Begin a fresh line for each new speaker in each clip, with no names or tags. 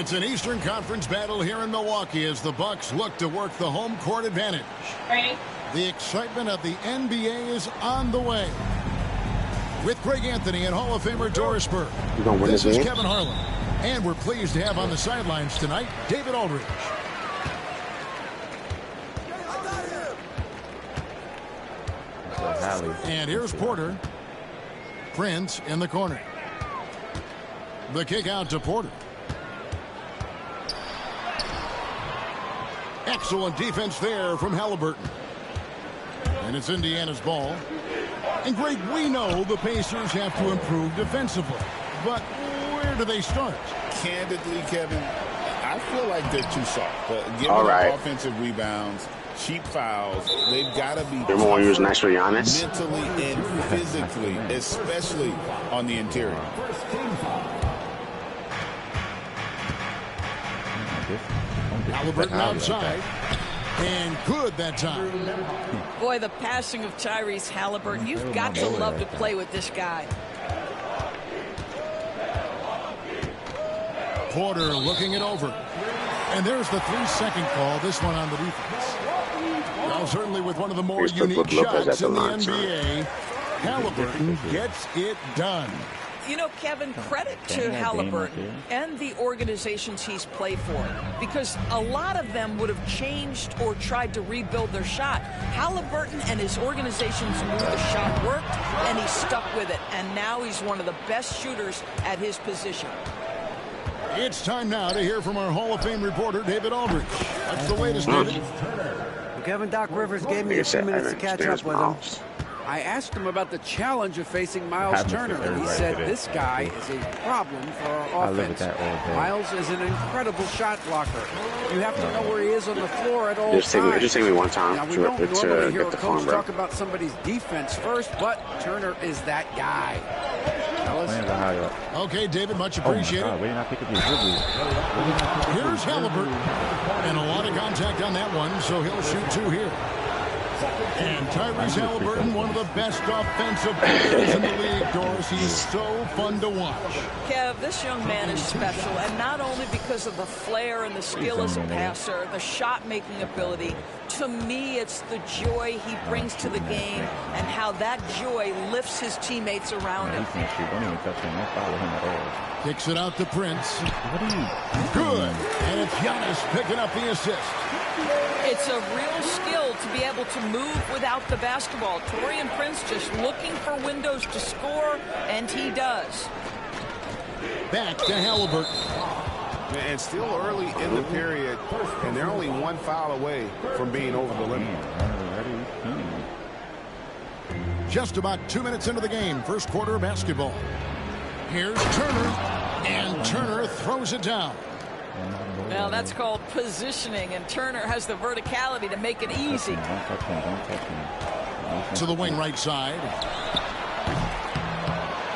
It's an Eastern Conference battle here in Milwaukee as the Bucks look to work the home court advantage.
Ready?
The excitement of the NBA is on the way. With Greg Anthony and Hall of Famer Doris Burke, this is Kevin Harlan. And we're pleased to have on the sidelines tonight, David Aldridge. And here's Porter. Prince in the corner. The kick out to Porter. Excellent defense there from Halliburton. And it's Indiana's ball. And Greg, we know the Pacers have to improve defensively. But where do they start?
Candidly, Kevin, I feel like they're too soft. Given the offensive rebounds, cheap fouls, they've got to be mentally and physically, especially on the interior.
Halliburton outside. And good that time.
Boy, the passing of Tyrese Halliburton. You've got to love to play with this guy.
Porter looking it over. And there's the 3-second call. This one on the defense. Well, certainly with one of the more unique shots in the NBA, Halliburton gets it done.
You know, Kevin, credit to Halliburton and the organizations he's played for, because a lot of them would have changed or tried to rebuild their shot. Halliburton and his organizations knew the shot worked, and he stuck with it. And now he's one of the best shooters at his position.
It's time now to hear from our Hall of Fame reporter, David Aldridge. That's the latest, David.
Well, Kevin, Doc Rivers gave me a few minutes to catch up with him. I asked him about the challenge of facing Miles Turner, and he said this guy is a problem for our offense. Miles is an incredible shot blocker. You have to know where he is on the floor at all times.
Just take me one time
now, we don't normally hear a coach
talk
about somebody's defense first, but Turner is that guy.
Okay, David, much appreciated. Here's Halliburton. And a lot of contact on that one, so he'll shoot two here. And Tyrese Halliburton, one of the best offensive players in the league, Doris. He's so fun to watch.
Kev, this young man is special, and not only because of the flair and the skill as a passer, the shot-making ability. To me, it's the joy he brings to the game and how that joy lifts his teammates around him.
Kicks it out to Prince. Good. And it's Giannis picking up the assist.
It's a real skill to be able to move without the basketball. Taurean Prince just looking for windows to score, and he does.
Back to Halliburton.
And still early in the period, and they're only one foul away from being over the limit.
Just about 2 minutes into the game, first quarter of basketball. Here's Turner, and Turner throws it down.
Now that's called positioning, and Turner has the verticality to make it easy.
To the wing right side.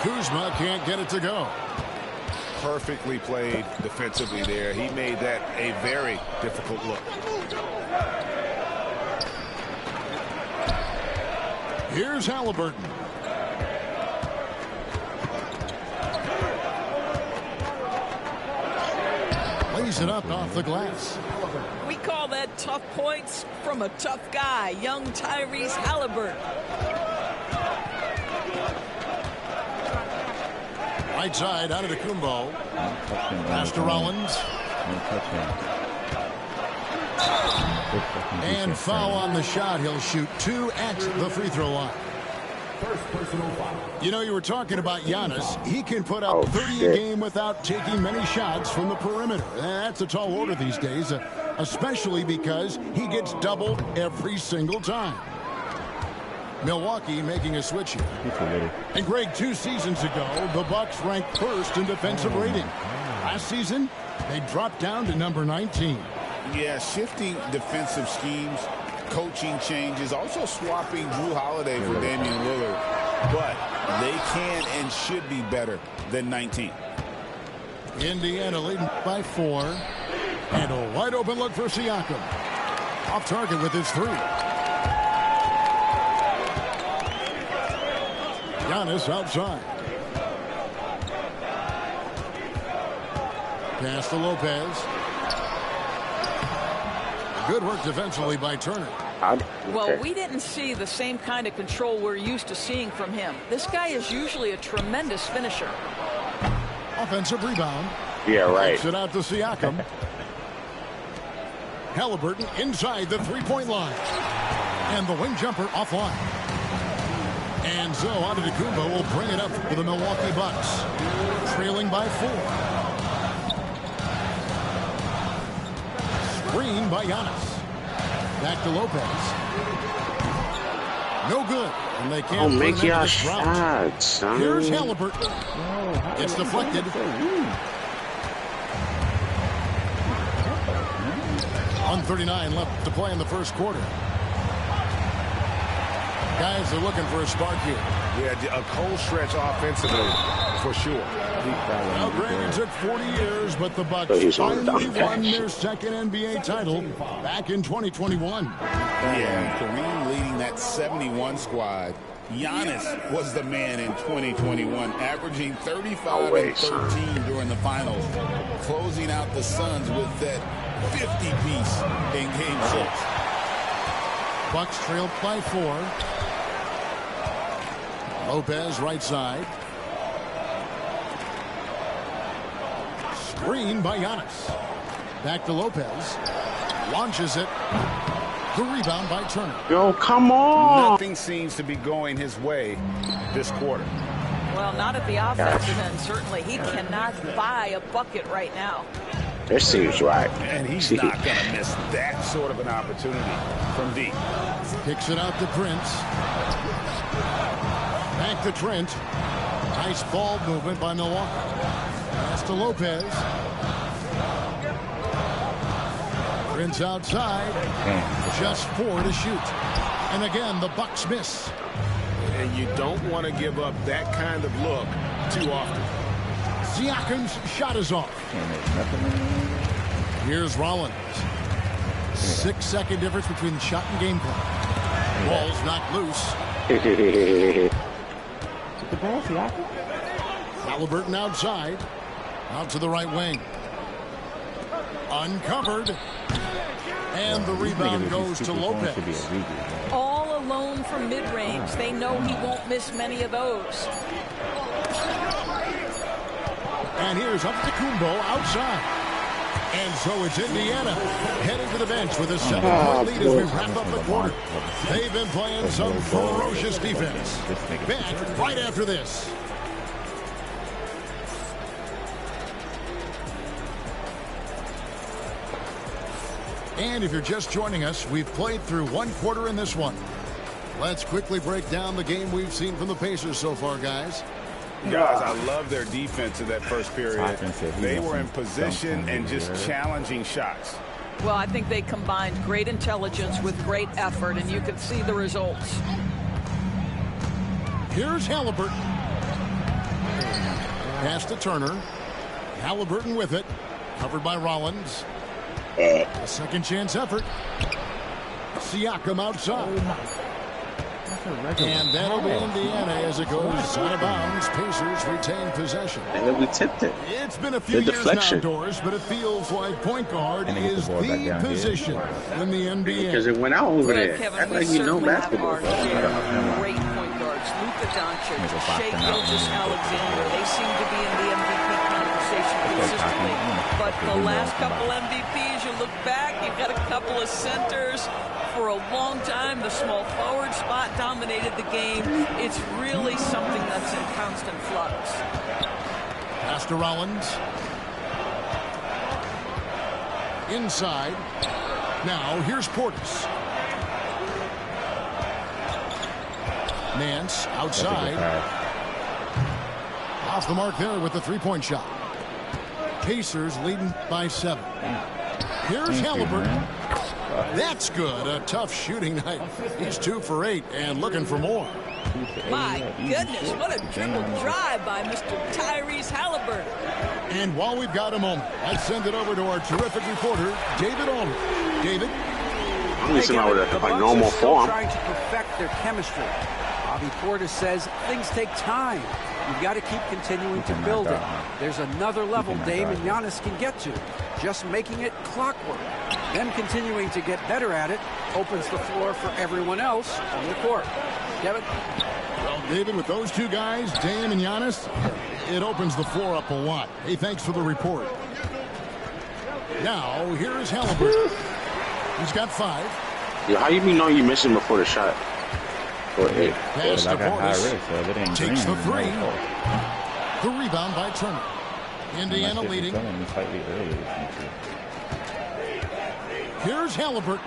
Kuzma can't get it to go.
Perfectly played defensively there. He made that a very difficult look.
Here's Halliburton. Lays it up off the glass.
We call that tough points from a tough guy, young Tyrese Halliburton.
Right side out of the Kumbo. Pass to Rollins. And foul on the shot. He'll shoot two at the free throw line. You know, you were talking about Giannis. He can put up 30 a game without taking many shots from the perimeter. That's a tall order these days, especially because he gets doubled every single time. Milwaukee making a switch here. And Greg, 2 seasons ago, the Bucks ranked first in defensive rating. Last season, they dropped down to number 19.
Yeah, shifting defensive schemes, coaching changes, also swapping Drew Holiday for Damian Lillard. But they can and should be better than 19.
Indiana leading by 4. And a wide open look for Siakam. Off target with his 3. Giannis outside. Pass to Lopez. Good work defensively by Turner.
Well, we didn't see the same kind of control we're used to seeing from him. This guy is usually a tremendous finisher.
Offensive rebound.
Yeah, right.
Takes it out to Siakam. Halliburton inside the three-point line. And the wing jumper offline. And so Antetokounmpo will bring it up for the Milwaukee Bucks. Trailing by 4. Screen by Giannis. Back to Lopez. No good. And they can't
make your shots, son.
Here's Halliburton. It's deflected. 1:39 left to play in the first quarter. Guys are looking for a spark here.
Yeah, a cold stretch offensively, for sure.
Now, granted, it took 40 years, but the Bucks finally won their second NBA title back in 2021.
Yeah, Kareem leading that 71 squad. Giannis was the man in 2021, averaging 35 and 13 during the finals, closing out the Suns with that 50-piece in Game 6.
Bucks trailed by 4. Lopez right side. Screen by Giannis. Back to Lopez. Launches it. The rebound by Turner.
Yo, come on.
Nothing seems to be going his way this quarter.
Well, not at the offensive end, certainly. He cannot buy a bucket right now.
This seems right.
And he's not going to miss that sort of an opportunity from deep.
Kicks it out to Prince. Back to Trent. Nice ball movement by Milwaukee. Pass to Lopez. Prince outside. Just 4 to shoot. And again, the Bucks miss.
And you don't want to give up that kind of look too often.
Siakam's shot is off. Here's Rollins. 6-second difference between shot and game clock. Ball's knocked loose.
The ball, Siakam?
Halliburton outside. Out to the right wing. Uncovered. And the rebound goes to Lopez.
All alone from mid-range. They know he won't miss many of those.
And here's Antetokounmpo outside. And so it's Indiana heading to the bench with a 7-point lead as we wrap up the quarter. They've been playing some ferocious defense. Back right after this. And if you're just joining us, we've played through one quarter in this one. Let's quickly break down the game we've seen from the Pacers so far, guys.
Guys, I love their defense in that first period. They were in position and just challenging shots.
Well, I think they combined great intelligence with great effort, and you can see the results.
Here's Halliburton. Pass to Turner. Halliburton with it. Covered by Rollins. A second chance effort. Siakam outside. And that'll be Indiana as it goes out of bounds. Pacers retain possession.
And then we tipped it.
It's been a few years now, Doris, but it feels like point guard is the position in the NBA.
Because it went out over there.
Kevin,
Act like you know basketball.
Great point guards. Luka Doncic, Shai Gilgeous-Alexander. They seem to be in the MVP conversation consistently. But the last couple MVPs, you look back, you've got a couple of centers. For a long time, the small forward spot dominated the game. It's really something that's in constant flux.
Pass to Rollins. Inside. Now, here's Portis. Nance outside. Off the mark there with the three-point shot. Pacers leading by 7. Here's Halliburton. That's good. A tough shooting night. He's 2 for 8 and looking for more.
My goodness, what a dribble drive by Mr. Tyrese Halliburton.
And while we've got a moment, let's send it over to our terrific reporter, David Allman. David?
I'm using my with a normal form.
Trying to perfect their chemistry. Bobby Portis says things take time. You've got to keep continuing to build it. There's another level Dame and Giannis can get to. Just making it clockwork. Them continuing to get better at it opens the floor for everyone else on the court. Kevin?
Well, David, with those two guys, Dame and Giannis, it opens the floor up a lot. Hey, thanks for the report. Now, here is Halliburton. He's got 5.
Yo, how you know you missing before the shot?
Pass to Portis. Takes the 3. The rebound by Turner. Indiana leading. Here's Halliburton.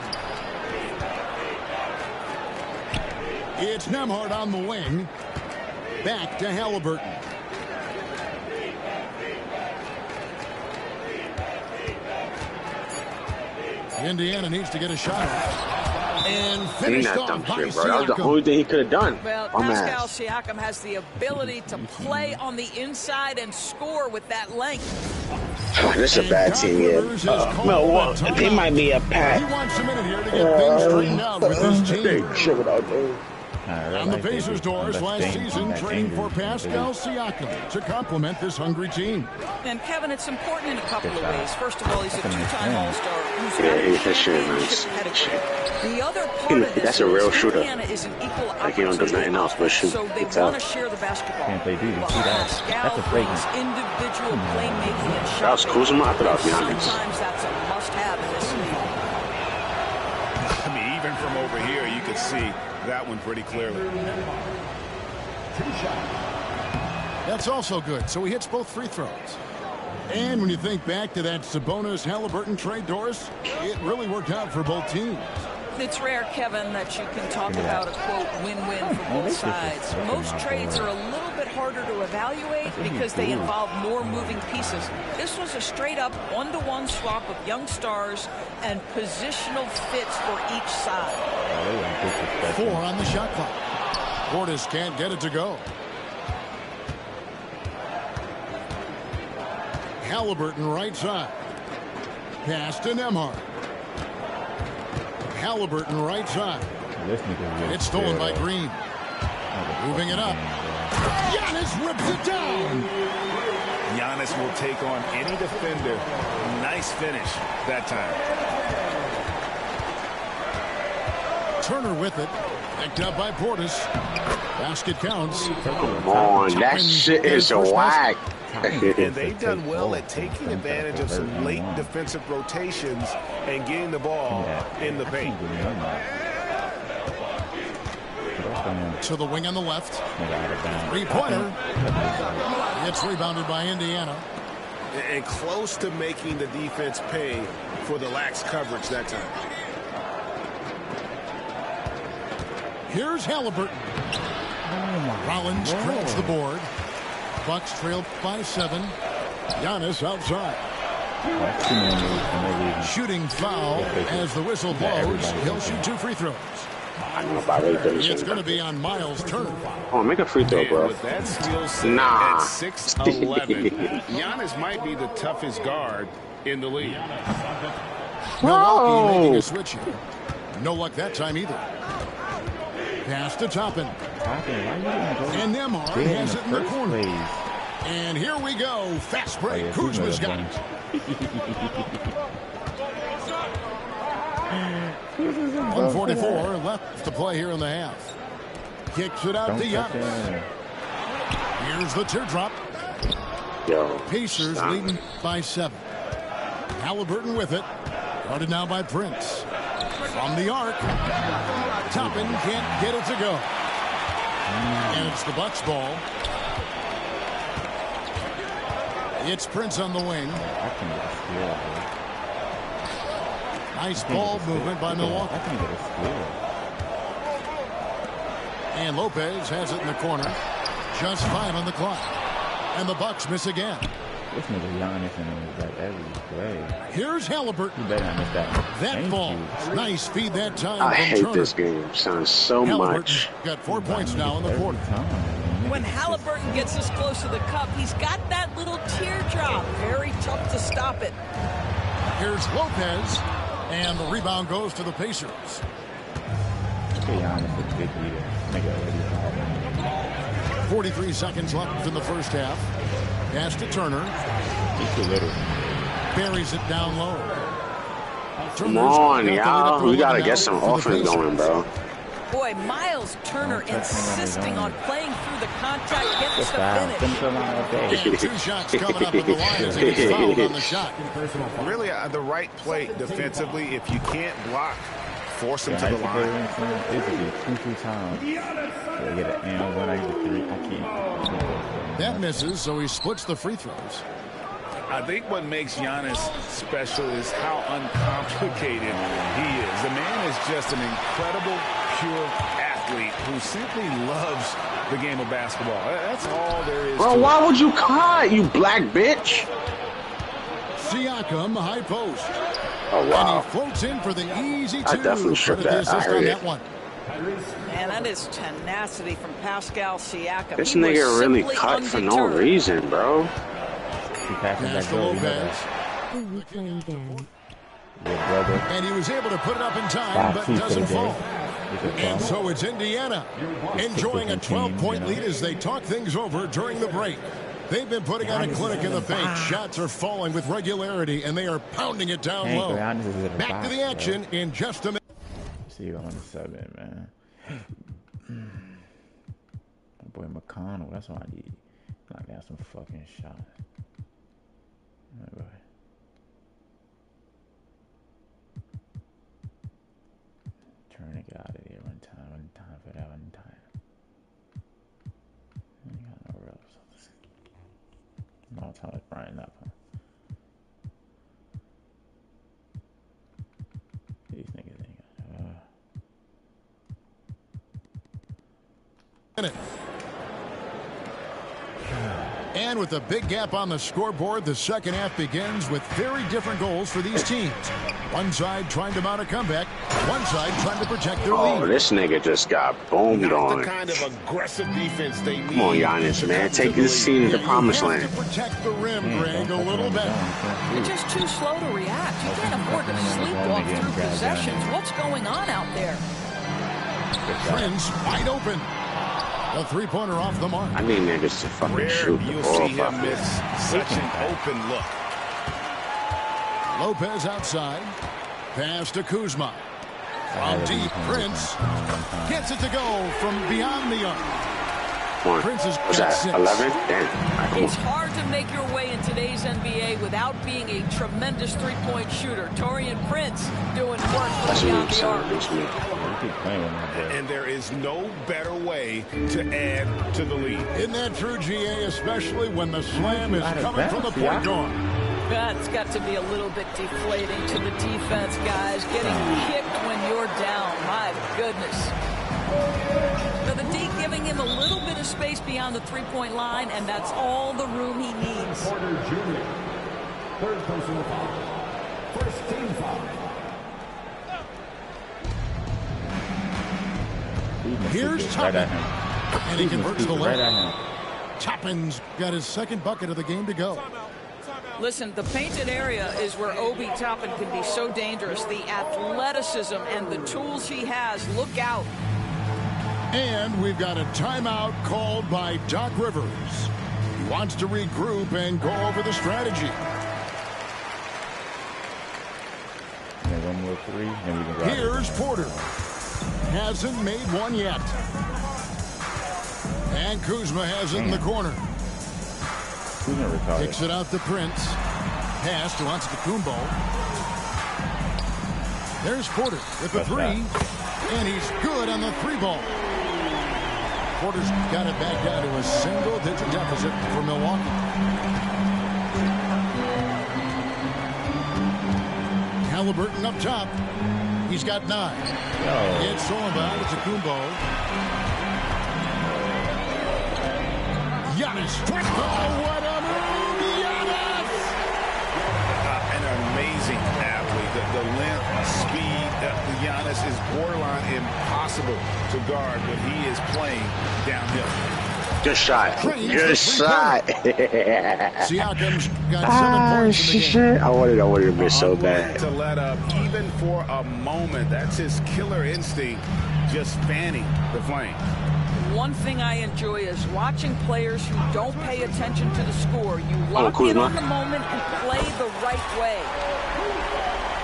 It's Nembhard on the wing. Back to Halliburton. Indiana needs to get a shot off. And finished off by Siakam.
That was the only thing he could have done.
Well, Pascal Siakam has the ability to play on the inside and score with that length.
This is a bad team, yeah. Well, they might be a pack.
He wants a minute here to get things straightened out with his team. On the Pacers' doors last season, trading for Pascal Siakam to complement this hungry team.
And Kevin, it's important in a couple of ways. First of all, he's a 2-time All-Star who's got a championship pedigree. The other part of this
that's a real shooter.
Indiana is an equal
Like he don't do nothing else but shoot.
So they want to share the basketball.
Can't they do? You see that? That's a
brings individual playmaking and shot.
That was Kuzma. I thought that was Giannis.
Sometimes that's a must-have in this league.
I mean, even from over here, you could see that one pretty clearly.
That's also good. So he hits both free throws. And when you think back to that Sabonis-Halliburton trade, Doris, it really worked out for both teams.
It's rare, Kevin, that you can talk about a, quote, win-win for both sides. Most trades are a little bit harder to evaluate because they involve more moving pieces. This was a straight-up one-to-one swap of young stars and positional fits for each side.
4 on the shot clock. Portis can't get it to go. Halliburton right side. Pass to Nembhard. Halliburton right side. It's stolen by Green. Moving it up. Giannis rips it down.
Giannis will take on any defender. Nice finish that time.
Turner with it. Picked up by Portis. Basket counts.
Come on, that shit is whack.
And they've done well at taking advantage of some late defensive rotations and getting the ball in the paint.
To the wing on the left. 3-pointer. It's rebounded by Indiana.
And close to making the defense pay for the lax coverage that time.
Here's Halliburton. Rollins trails the board. Bucks trail by 7. Giannis outside. Shooting foul as the whistle blows. He'll shoot 2 free throws.
I don't know about
It's going to be on Miles Turner.
Oh, make a free throw, bro.
With that skill set
Nah.
at 6'11", Giannis might be the toughest guard in the league.
Milwaukee making a switch here. No luck that time either. Pass to Toppin. And Nembhard has it in the corner. And here we go. Fast break. Kuzma's got it. 1:44 left to play here in the half. Kicks it out to Giannis. Here's the teardrop. Pacers leading by 7. Halliburton with it. Guarded now by Prince. From the arc. Toppin can't get it to go. And it's the Bucks ball. It's Prince on the wing. Nice ball movement by Milwaukee. And Lopez has it in the corner. Just 5 on the clock. And the Bucks miss again. Here's Halliburton. That ball. Nice feed that time.
I hate this game. Sounds so much.
Got 4 points now in the quarter.
When Halliburton gets this close to the cup, he's got that little teardrop. Very tough to stop it.
Here's Lopez. And the rebound goes to the Pacers. 43 seconds left in the first half. Pass to Turner.
He's too little.
Buries it down low.
Come on, y'all. We got to get some offense going, bro.
Boy, Miles Turner insisting on playing through the contact, gets the finish.
And 2 shots coming up on the line as he gets fouled on the shot.
Really, the right play defensively. If you can't block, force him to the line.
It could be 2 times. They get an and one, I get 3. I can't.
That misses, so he splits the free throws.
I think what makes Giannis special is how uncomplicated he is. The man is just an incredible, pure athlete who simply loves the game of basketball. That's all there is.
Bro, why would you cut, you black bitch?
Siakam, high post.
Oh, wow.
And he floats in for the easy 2.
I definitely stripped that. I heard it.
Man, that is tenacity from Pascal Siakam.
This nigga really cut for no reason, bro.
Pass to Lopez. And he was able to put it up in time, but doesn't fall. And so it's Indiana enjoying a 12-point lead as they talk things over during the break. They've been putting on a clinic in the paint. Shots are falling with regularity, and they are pounding it down low. Back to the action in just a minute.
See you on the 7, man. My boy McConnell, that's what I need. Knock down some fucking shots. Go ahead. Trying to get out of there one time for that one time. I ain't got no real results. No time is Brian up, huh? These niggas ain't got
And with a big gap on the scoreboard, the second half begins with very different goals for these teams. One side trying to mount a comeback, one side trying to protect their lead.
Oh, this nigga just got boomed on.
The kind of aggressive defense they need.
Come on, Giannis, man. Take this team to the promised land.
To protect the rim, Greg, a little better.
You're just too slow to react. You can't afford to sleepwalk through possessions. What's going on out there?
Prince wide open. A 3-pointer off the mark.
I need niggas to fucking shoot the
You'll
ball.
see him miss such an open look.
Lopez outside. Pass to Kuzma. From deep, Prince gets it to go from beyond the arc. Prince has got 6.
11? Damn.
It's hard to make your way in today's NBA without being a tremendous three-point shooter. Taurean Prince doing work from beyond the arc.
And there is no better way to add to the lead.
Isn't that true, GA, especially when the slam is coming from the point guard?
That's got to be a little bit deflating to the defense, guys. Getting kicked when you're down. My goodness. So the D giving him a little bit of space beyond the three-point line, and that's all the room he needs.
Porter Jr. Third personal foul. First team foul.
Here's Toppin. And he converts the layup. Toppin's got his second bucket of the game to go.
Listen, the painted area is where Obi Toppin can be so dangerous. The athleticism and the tools he has. Look out.
And we've got a timeout called by Doc Rivers. He wants to regroup and go over the strategy.
Yeah, one more 3, and we can grab
Here's Porter. Hasn't made one yet. And Kuzma has it in the corner. Kicks it out to Prince. Pass to Antetokounmpo. There's Porter with the 3. And he's good on the 3-ball. Porter's got it back down to a single-digit deficit for Milwaukee. Halliburton up top. He's got 9. It's all about Antetokounmpo. Giannis. Oh, what a move! Giannis!
An amazing athlete. The length, speed. Giannis is borderline impossible to guard when he is playing downhill.
Good shot. Good shot.
Siakam's got 7 points in the game.
I wanted to miss so bad.
To let up even for a moment. That's his killer instinct, just fanning the flame.
one thing I enjoy is watching players who don't pay attention to the score. You lock in on the moment and play the right way.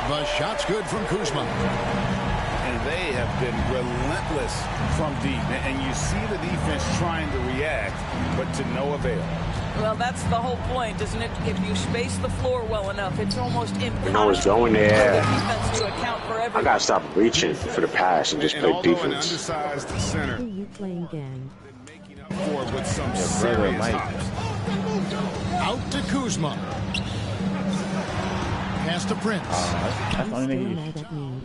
The shot's good from Kuzma.
And they have been relentless from deep. And you see the defense trying to react, but to no avail.
Well, that's the whole point, isn't it? If you space the floor well enough, it's almost impossible
I was going there.
for the defense to account for everything.
I got to stop reaching for the pass and just play defense.
An undersized center,
Who are you playing again?
making up for it with some serious hops.
Out to Kuzma. Pass to Prince.
That's the only
Still
nigga.
mad at me.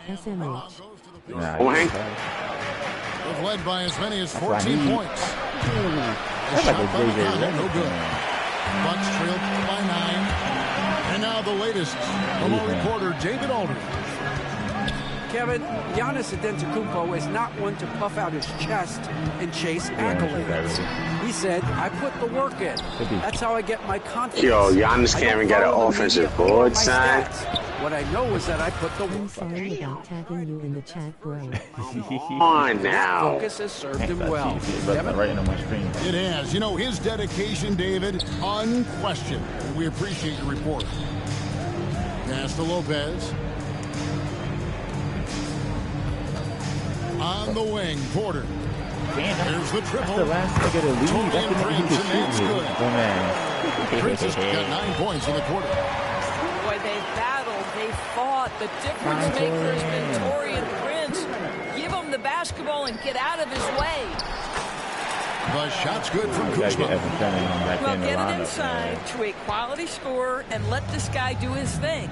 SMH.
Nah,
Oh, Hank.
They've led by as many as 14 points.
That's like a
Shot by
JJ
McConnell, no
Redick.
good. Bucks trailed by 9. And now the latest from our reporter, David Aldridge.
Kevin, Giannis Antetokounmpo is not one to puff out his chest and chase accolades. He said, I put the work in. That's how I get my confidence.
Yo, Giannis can't even get an offensive board, son.
What I know is that I put the
I'm sorry about tagging you in the chat, bro.
Come on now.
focus has served him well. Kevin?
Right on my screen.
It has. You know, his dedication, David, unquestioned. We appreciate your report. Pass to Lopez. On the wing, Porter. There's the triple.
The last nigga to leave.
Tony
That's the nigga who
Prince,
can
and that's
shoot
good.
me. Oh, man.
Prince has got 9 points in the quarter.
Boy, they battled, they fought. The difference maker has been Taurean Prince. Give him the basketball and get out of his way.
The shot's good from
You gotta get
Kuzma.
Evan Turner back
Well,
in the
get it
lineup,
inside
man.
to a quality scorer and let this guy do his thing.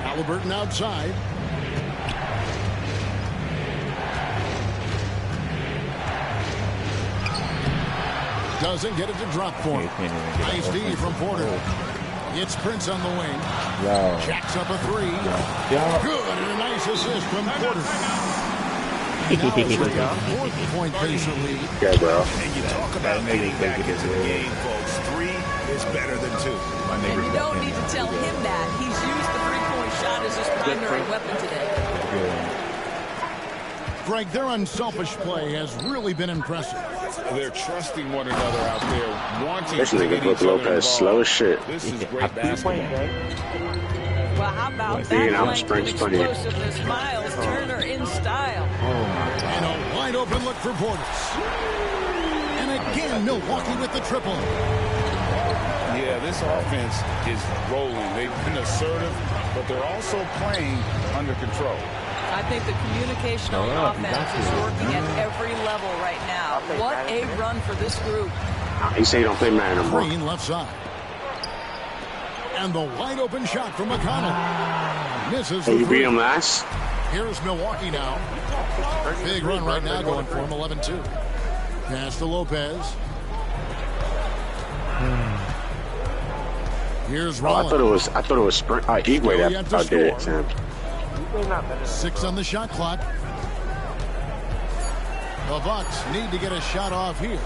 Halliburton outside. Doesn't get it to drop for him. Nice D from Porter. It's Prince on the wing.
Yo.
Jacks up a 3.
Yo.
Good, and a nice assist from Porter. Now it's a 4-point pacer lead.
Yeah, bro.
And you talk about getting back into the game, folks. 3 is better than 2.
And you don't need to tell him that. He's used the three-point shot as his primary weapon today.
Greg, their unselfish play has really been impressive.
They're trusting one another out there, wanting
This
to
nigga
get
Brook
each other
Lopez
involved.
slow as shit.
This is great basketball.
Well, how about
See,
that
now
length and
Sprint's funny.
explosiveness? Miles Turner in style.
And a wide open look for Portis. And again, Milwaukee with the triple.
Yeah, this offense is rolling. They've been assertive, but they're also playing under control.
I think the communication on offense is working at every level right now. What a run for this group.
He say he don't play man no more.
Green left side. And the wide open shot from McConnell. Misses
Hey,
the
you beat
three.
him last?
Here's Milwaukee now. Big run right now going for him, 11-2. Pass to Lopez. Here's
Oh, I
Rollins.
thought it was Sprint. Igwe that did it, Sam.
6 on the shot clock. The Bucks need to get a shot off here.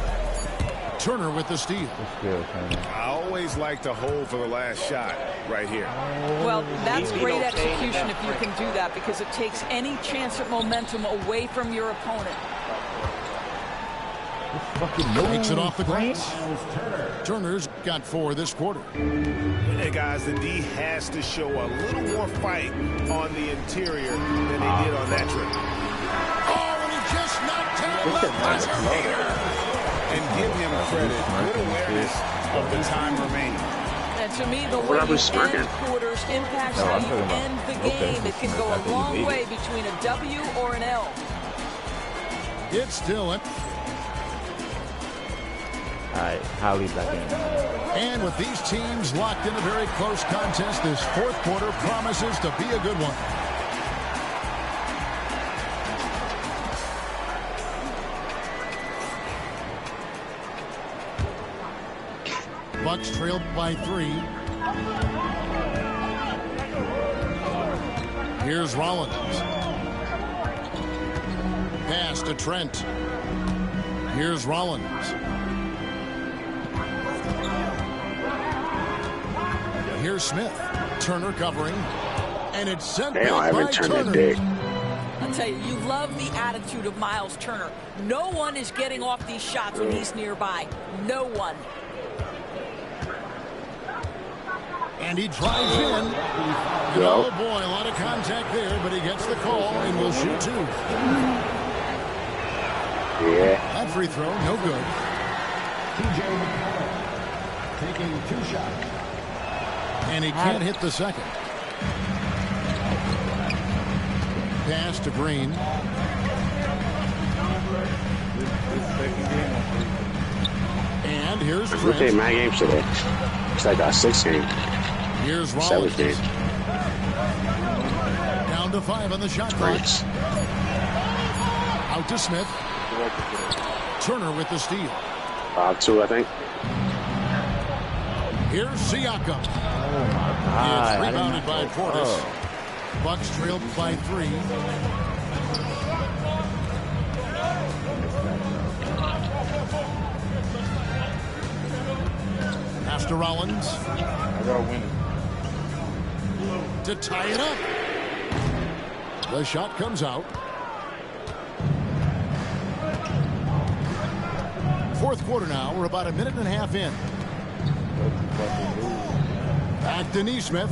Turner with the steal.
I always like to hold for the last shot right here.
Well, that's great execution if you can do that, because it takes any chance at momentum away from your opponent.
Takes it off the glass. Turner's got 4 this quarter.
Hey, guys, the D has to show a little more fight on the interior than they did on that trip.
Oh, and he just knocked down that buzzer.
And give him credit. Good awareness of the time remaining.
And to me, the way you end quarters impacts how you end the game. It can go a long way between a W or an L.
It's still it.
All right, Holly back in.
And with these teams locked in a very close contest, this fourth quarter promises to be a good one. Bucks trailed by 3. Here's Rollins. Pass to Trent. Here's Rollins. Here's Smith. Turner covering. And it's sent
Damn, I
back by
haven't turned
Turner.
it dick.
tell you, you love the attitude of Miles Turner. No one is getting off these shots when he's nearby. No one.
And he drives in. And oh, boy, a lot of contact there, but he gets the call and will shoot 2.
Yeah.
That free throw, no good.
Taking 2 shots.
And he can't hit the second. Pass to Green. And here's Trent.
Okay, my games today. It's like a 6 game.
Here's Rollins.
7 game.
Down to 5 on the shot clock. Out to Smith. Turner with the steal.
5-2, I think.
Here's Siakam.
Oh my God.
It's rebounded by Portis. Bucks trailed by 3. Pass to Rollins.
I gotta win it.
To tie it up. The shot comes out. Fourth quarter now. We're about a minute and a half in. Back to Neesmith.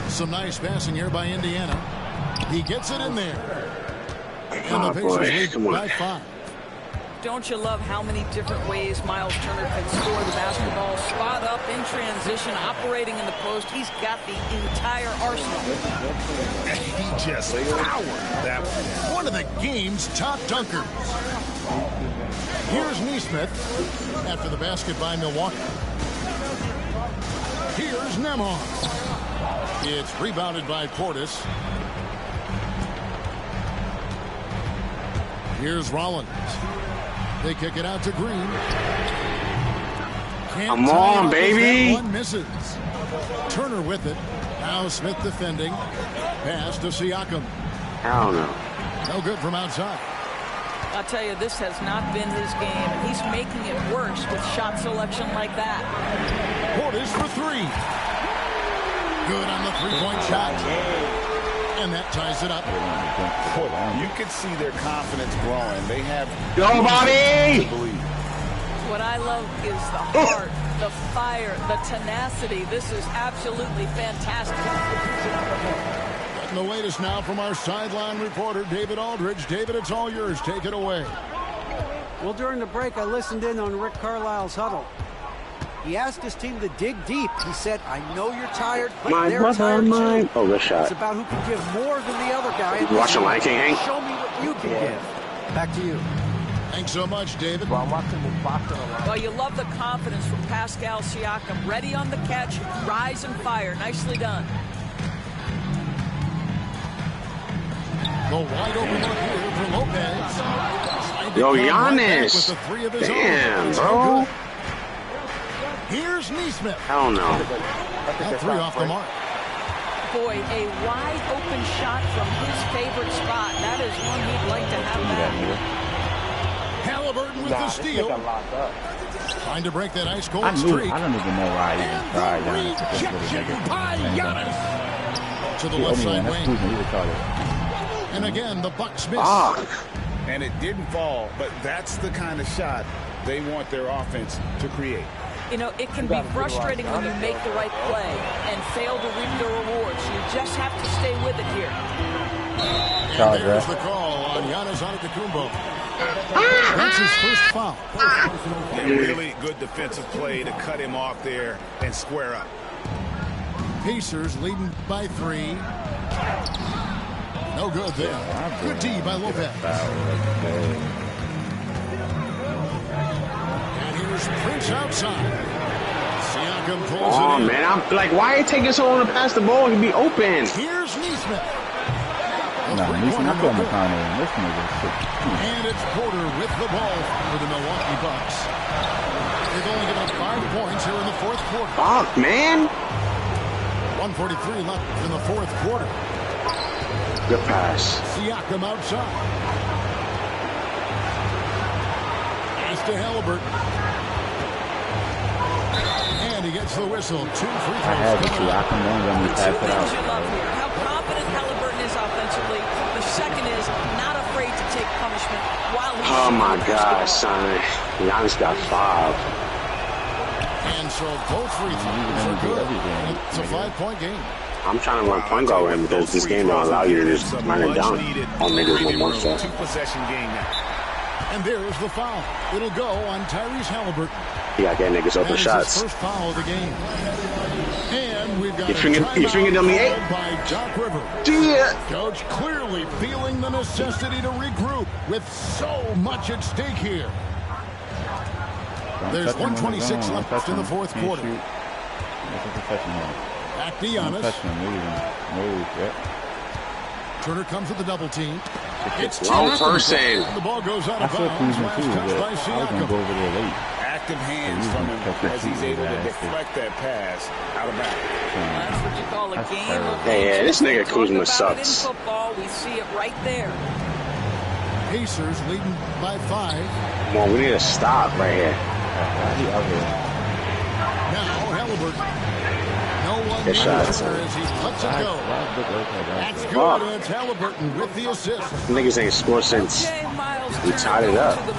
Some nice passing here by Indiana. He gets it in there. And the Pacers lead by 5.
Don't you love how many different ways Miles Turner can score the basketball? Spot up, in transition, operating in the post. He's got the entire arsenal.
He just powered that
one of the game's top dunkers. Here's Neesmith after the basket by Milwaukee. Here's Nembhard. It's rebounded by Portis. Here's Rollins. They kick it out to Green.
Come on, baby.
One misses. Turner with it. Now Smith defending. Pass to Siakam.
Hell no.
No good from outside.
I'll tell you, this has not been his game, and he's making it worse with shot selection like that.
Portis for 3. Good on the three-point shot. And that ties it up.
You can see their confidence growing. They have
go, Bobby!
What I love is the heart, the fire, the tenacity. This is absolutely fantastic.
Getting the latest now from our sideline reporter, David Aldridge. David, it's all yours. Take it away.
Well, during the break, I listened in on Rick Carlisle's huddle. He asked his team to dig deep. He said, I know you're tired, but they're tired too.
Oh, good shot.
It's about who can give more than the other guy.
You watching Lion King, Hank?
Show me what you can give. Back to you.
Thanks so much, David.
Well, you love the confidence from Pascal Siakam. Ready on the catch, rise and fire. Nicely done.
The wide open look here for Lopez.
Yo, Giannis. Damn, bro.
Here's Neesmith.
Hell no.
That 3 off the mark.
Boy, a wide open shot from his favorite spot. That is one he'd like to have back.
Halliburton with the steal. Trying to break that ice cold streak.
I don't even know why I even tried.
To the left side wing. And again, the Bucks miss.
And it didn't fall, but that's the kind of shot they want their offense to create.
You know, it can be frustrating when you make the right play and fail to reap the rewards. You just have to stay with it here.
And there's the call on Giannis Antetokounmpo. That's his first foul.
A really good defensive play to cut him off there and square up.
Pacers leading by 3. No good there. Good D by Lopez. Prince outside. Siakam pulls it in.
Man, I'm like, why are you taking so long to pass the ball? He'd be open.
Here's Neesmith.
Neesmith,
and it's Porter with the ball for the Milwaukee Bucks. They've only given up 5 points here in the fourth quarter.
Fuck, man.
1:43 left in the fourth quarter.
Good pass.
Siakam outside. Pass to Halliburton. And he gets the whistle. 2 free throws.
I had to see. I can remember when we passed it out.
How confident Halliburton is offensively, the second is not afraid to take punishment while he's
oh my gosh, son. Giannis got 5.
And so both free throws are good. It's a 5-point game.
I'm trying to run point guard with him because this game don't allow you to just run it down on niggas with one shot.
Two-possession game now.
And there's the foul. It'll go on Tyrese Halliburton.
You got to get niggas open shots.
First foul of the game. And we've got
you fingered on the 8?
By Doc Rivers.
Yeah.
Coach clearly feeling the necessity to regroup with so much at stake here. There's 126 left in the fourth quarter. Back to Giannis. Turner comes with the double team. It's
wrong person.
The ball goes out of bounds. Last touch by Siakam.
Active hands from him as he's able to deflect that pass out of bounds.
That's what you call a game of
yeah, this nigga Kuzma sucks.
In football, we see it right there.
Pacers leading by 5.
Come on, we need to stop right here.
Now Halliburton. No one
good shots.
as he lets it go. That's good. It's Halliburton with the assist.
Niggas ain't scored since we tied it up.
Wow,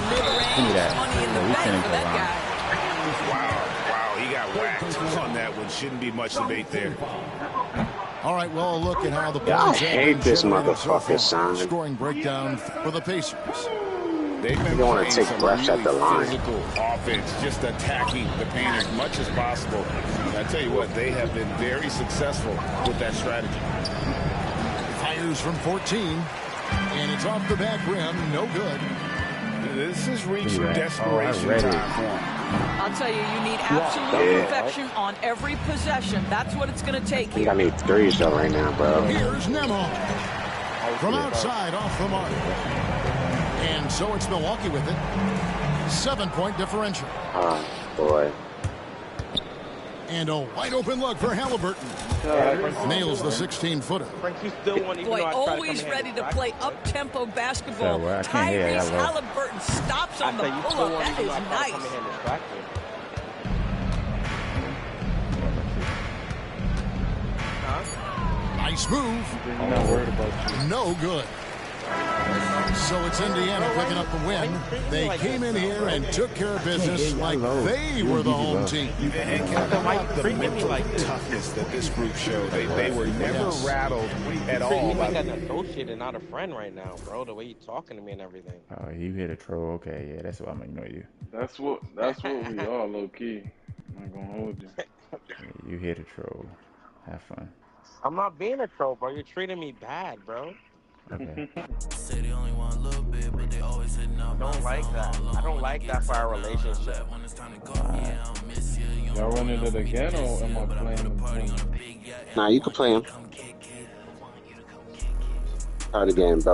he got whacked on that one. Shouldn't be much debate there.
All right, well, look at how the
I hate this motherfucker, son.
Scoring breakdown for the Pacers.
They've been
want to take breaths at the line.
Physical offense, just attacking the paint as much as possible. And I tell you what, they have been very successful with that strategy.
Fires from 14, and it's off the back rim, no good.
This is reaching desperation time for him.
I'll tell you, you need absolute perfection on every possession. That's what it's going to take.
I think I need 3s though right now, bro.
Here's Nemo from outside off the mark. And so it's Milwaukee with it. 7-point differential.
Oh, boy.
And a wide open look for Halliburton. Nails the 16-footer.
Boy, always ready to play up-tempo basketball. Tyrese Halliburton stops on the pull-up. That is nice.
Nice move. No good. So it's Indiana picking up the win. They came in here and took care of business like they were the home team.
And the mental toughness that this group showed. They were never rattled at all.
You're like an associate and not a friend right now, bro. The way you're talking to me and everything.
Oh, you hit a troll. Okay, yeah, that's why I'm gonna ignore you.
That's what we are, low key. I'm not gonna hold you.
Yeah, you hit a troll. Have fun.
I'm not being a troll, bro. You're treating me bad, bro.
Okay.
I don't like that. I don't like that for our relationship.
Y'all running it again, or am I playing him?
Nah, you can play him. Try it again, bro.